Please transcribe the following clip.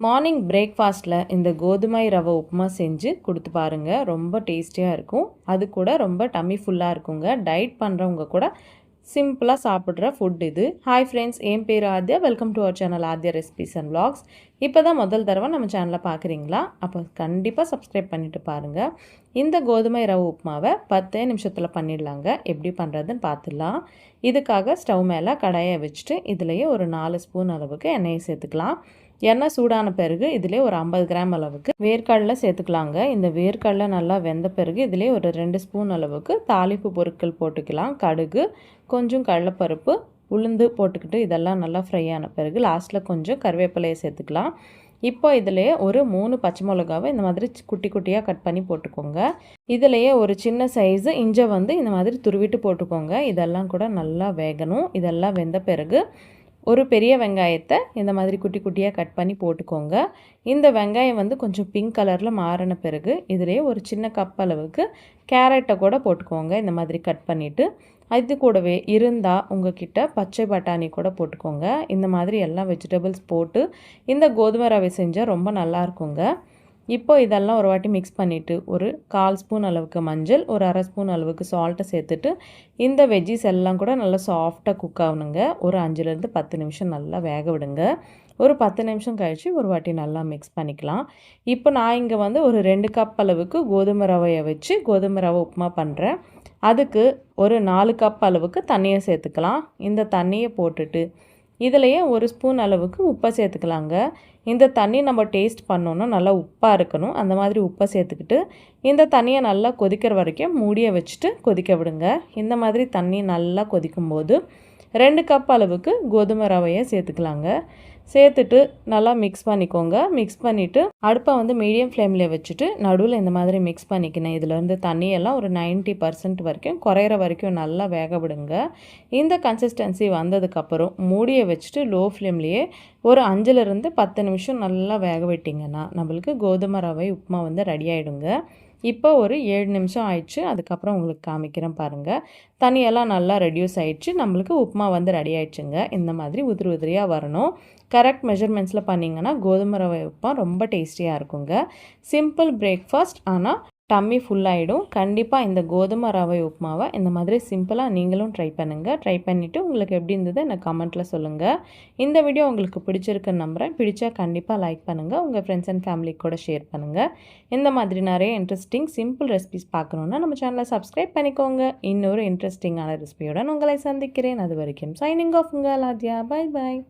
Morning பிரேக்ஃபாஸ்ட்டில் இந்த கோதுமை ரவை உப்புமா செஞ்சு கொடுத்து பாருங்கள். ரொம்ப டேஸ்டியாக இருக்கும். அது கூட ரொம்ப டம்மி ஃபுல்லாக இருக்குங்க. டயட் பண்ணுறவங்க கூட சிம்பிளாக சாப்பிட்ற ஃபுட் இது. ஹாய் ஃப்ரெண்ட்ஸ், என் பேர் Aadhya. Welcome to our channel Aadhya recipes and vlogs. இப்போ தான் முதல் தடவை நம்ம சேனலை பார்க்குறீங்களா? அப்போ கண்டிப்பாக சப்ஸ்கிரைப் பண்ணிவிட்டு பாருங்கள். இந்த கோதுமை ரவை உப்புமாவை 10 நிமிஷத்தில் பண்ணிடலாங்க. எப்படி பண்ணுறதுன்னு பார்த்துடலாம். இதுக்காக ஸ்டவ் மேலே கடாயை வச்சுட்டு இதுலேயே ஒரு 4 ஸ்பூன் அளவுக்கு எண்ணெயை சேர்த்துக்கலாம். எண்ணெய் சூடான பிறகு இதிலே ஒரு 50 கிராம் அளவுக்கு வேர்க்கடலை சேர்த்துக்கலாங்க. இந்த வேர்க்கடலை நல்லா வெந்த பிறகு இதிலே ஒரு 2 ஸ்பூன் அளவுக்கு தாளிப்பு பொருட்கள் போட்டுக்கலாம். கடுகு, கொஞ்சம் கடலைப்பருப்பு, உளுந்து போட்டுக்கிட்டு இதெல்லாம் நல்லா ஃப்ரை ஆன பிறகு லாஸ்ட்டில் கொஞ்சம் கருவேப்பிலையை சேர்த்துக்கலாம். இப்போ இதிலே ஒரு 3 பச்சை மிளகாவை இந்த மாதிரி குட்டி குட்டியாக கட் பண்ணி போட்டுக்கோங்க. இதிலையே ஒரு சின்ன சைஸு இஞ்சை இந்த மாதிரி துருவிட்டு போட்டுக்கோங்க. இதெல்லாம் கூட நல்லா வேகணும். இதெல்லாம் வெந்த பிறகு ஒரு பெரிய வெங்காயத்தை இந்த மாதிரி குட்டி குட்டியாக கட் பண்ணி போட்டுக்கோங்க. இந்த வெங்காயம் கொஞ்சம் பிங்க் கலரில் மாறின பிறகு இதிலே ஒரு சின்ன கப் அளவுக்கு கேரட்டை கூட போட்டுக்கோங்க. இந்த மாதிரி கட் பண்ணிவிட்டு அது கூடவே இருந்தால் உங்ககிட்ட பச்சை பட்டாணி கூட போட்டுக்கோங்க. இந்த மாதிரி எல்லா வெஜிடபிள்ஸ் போட்டு இந்த கோதுமை ரவை செஞ்சால் ரொம்ப நல்லாயிருக்குங்க. இப்போ இதெல்லாம் ஒரு வாட்டி மிக்ஸ் பண்ணிவிட்டு ஒரு 1/4 ஸ்பூன் அளவுக்கு மஞ்சள், ஒரு 1/2 ஸ்பூன் அளவுக்கு சால்ட்டை சேர்த்துட்டு இந்த வெஜ்ஜீஸ் எல்லாம் கூட நல்லா சாஃப்டாக குக் ஆகணுங்க. ஒரு 5லேருந்து 10 நிமிஷம் நல்லா வேக விடுங்க. ஒரு 10 நிமிஷம் கழித்து ஒரு வாட்டி நல்லா மிக்ஸ் பண்ணிக்கலாம். இப்போ நான் இங்கே ஒரு 2 கப் அளவுக்கு கோதுமை ரவையை வச்சு கோதுமை ரவை உப்புமா பண்ணுறேன். அதுக்கு ஒரு 4 கப் அளவுக்கு தண்ணியை சேர்த்துக்கலாம். இந்த தண்ணியை போட்டுட்டு இதிலையே ஒரு ஸ்பூன் அளவுக்கு உப்பை சேர்த்துக்கலாங்க. இந்த தண்ணி நம்ம டேஸ்ட் பண்ணோன்னா நல்லா உப்பாக இருக்கணும். அந்த மாதிரி உப்பை சேர்த்துக்கிட்டு இந்த தண்ணியை நல்லா கொதிக்கிற வரைக்கும் மூடியை வச்சுட்டு கொதிக்க விடுங்க. இந்த மாதிரி தண்ணி நல்லா கொதிக்கும்போது 2 கப் அளவுக்கு கோதுமை ரவையை சேர்த்துக்கலாங்க. சேர்த்துட்டு நல்லா மிக்ஸ் பண்ணிக்கோங்க. மிக்ஸ் பண்ணிவிட்டு அடுப்பை மீடியம் ஃப்ளேமில் வச்சுட்டு நடுவில் இந்த மாதிரி மிக்ஸ் பண்ணிக்கினேன். இதிலேருந்து தண்ணியெல்லாம் ஒரு 90% வரைக்கும் குறையிற வரைக்கும் நல்லா வேக விடுங்க. இந்த கன்சிஸ்டன்சி வந்ததுக்கப்புறம் மூடியை வச்சுட்டு லோ ஃப்ளேம்லேயே ஒரு 5லேருந்து 10 நிமிஷம் நல்லா வேக விட்டிங்கன்னா நம்மளுக்கு கோதுமை ரவை உப்புமா ரெடி ஆகிடுங்க. இப்போ ஒரு 7 நிமிஷம் ஆயிடுச்சு. அதுக்கப்புறம் உங்களுக்கு காமிக்கிறேன் பாருங்கள். தண்ணியெல்லாம் நல்லா ரெடியூஸ் ஆகிடுச்சு. நம்மளுக்கு உப்புமா ரெடி ஆகிடுச்சுங்க. இந்த மாதிரி உதிரி உதிரியாக வரணும். கரெக்ட் மெஷர்மெண்ட்ஸில் பண்ணிங்கன்னா கோதுமை ரவை உப்புமா ரொம்ப டேஸ்டியாக இருக்குங்க. சிம்பிள் பிரேக்ஃபாஸ்ட், ஆனால் டம்மி ஃபுல்லாகிடும். கண்டிப்பாக இந்த கோதுமை ரவை உப்புமாவை இந்த மாதிரி சிம்பிளாக நீங்களும் ட்ரை பண்ணுங்கள். ட்ரை பண்ணிவிட்டு உங்களுக்கு எப்படி இருந்தது எனக்கு கமெண்ட்டில் சொல்லுங்கள். இந்த வீடியோ உங்களுக்கு பிடிச்சிருக்குன்னு நம்புகிறேன். பிடிச்சா கண்டிப்பாக லைக் பண்ணுங்கள். உங்கள் ஃப்ரெண்ட்ஸ் அண்ட் ஃபேமிலிக்கு கூட ஷேர் பண்ணுங்கள். இந்த மாதிரி நிறைய இன்ட்ரெஸ்டிங் சிம்பிள் ரெசிபிஸ் பார்க்கணுன்னா நம்ம சேனலை சப்ஸ்கிரைப் பண்ணிக்கோங்க. இன்னொரு இன்ட்ரெஸ்டிங்கான ரெசிபியோட உங்களை சந்திக்கிறேன். அது வரைக்கும் சைனிங் ஆஃப் உங்கள் ஆத்யா. Bye bye.